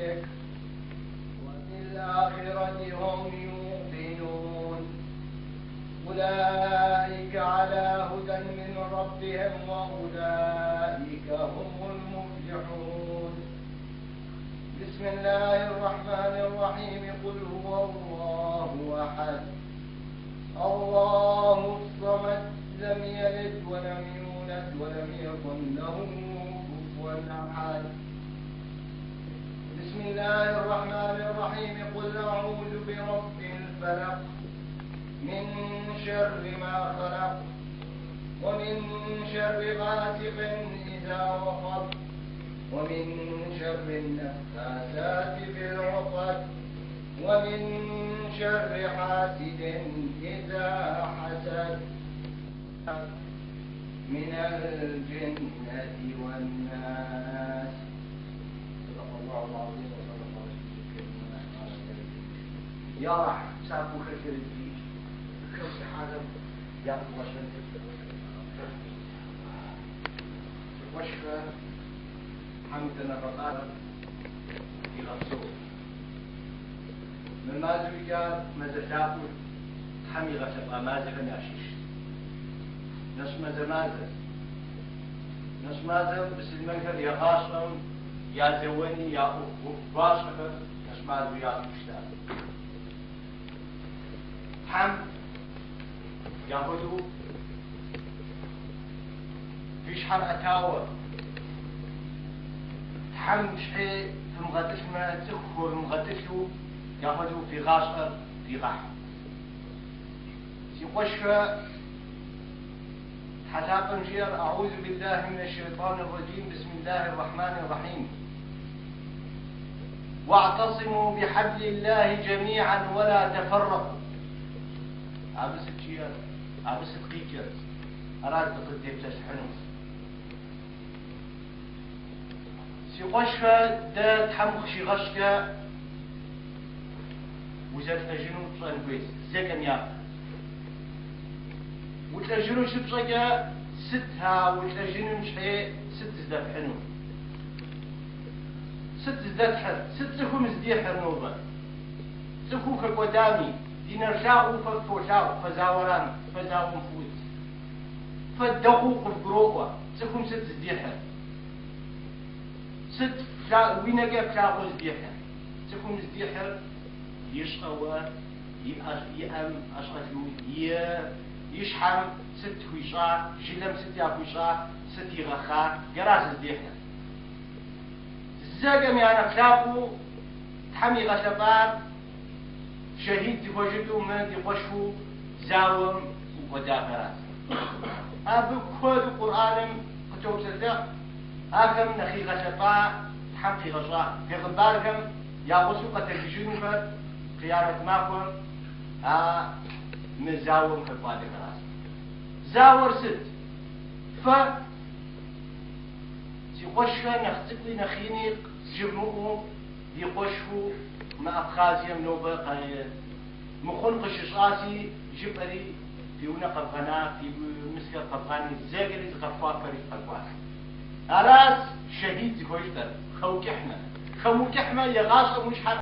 ربك وبالآخرة هم يوقنون أولئك على هدى من ربهم وأولئك هم المفلحون. بسم الله الرحمن الرحيم. قل هو الله أحد الله الصمد لم يلد ولم يولد ولم يكن له كفوا أحد. بسم الله الرحمن الرحيم. قل أعوذ برب الفلق من شر ما خلق ومن شر غاسق إذا وقب ومن شر النفاثات في العقد ومن شر حاسد إذا حسد من الجنة والناس. صدق الله العظيم وصدق رسوله الكريم. يا راح سافو خير الدين كيف حالهم يا الله شنت وشفى حمدنا الرقابة في غصور من مازو يجار مزتاكو حمي غسبا مازي فناشيش نص مازر نص مازر بس المنكر يا غاصم يا زوني يا باشفر نص مازو يا مشتاق حمد يا هدو فيش حر أتاوى حمد شحي في مغدش ما تخو في مغدشو ياخذوا في غاصر في غح سيقشف حساب نجير. أعوذ بالله من الشيطان الرجيم. بسم الله الرحمن الرحيم. واعتصموا بحبل الله جميعا ولا تفرقوا. عبس الجير عبس القيجر أراد تقدم تسحنوا سيقشف دا تحمق شي غشكة وزاد تجنون بصان كويس زكم يا وتلجنون شي بصاقة ستها وتلجنون شحي ست زداد حنو ست زداد حر ست سكو مزدي حرنوبة سكو كقدامي دينار شاقو فشاقو فزاوران فزاو مفوت فالدقوق القروقة سكو ست زدي حر ست وينقى فشاقو زدي حر سكو مزدي حر يشقوى يأم أشغلو يشحم ست خويشا جلم ست ياكويشا ست يغخا قراس الديحنا الزاقم يعني خلافو تحمي غشبار شهيد تفوجدو من يقشفو زاوم وقدا قراس أبو كود قرآن كتب صدق أكم نخي غشبار تحمي غشا في غباركم يا غسوقة تجيجون فرد قيادة ماكم مزاوم في الفاضي خلاص زاور ست ف سيقشفا نختقلي نخيني جبنوه يقشفوا مع أبخازيا منوبة مخنق ششاسي جبري في ونق القناة في مسك القفاني زاقلي تغفاك فريق القفاني ألاس شهيد زكوشتر خوك احنا خوك احنا يغاصر مش حق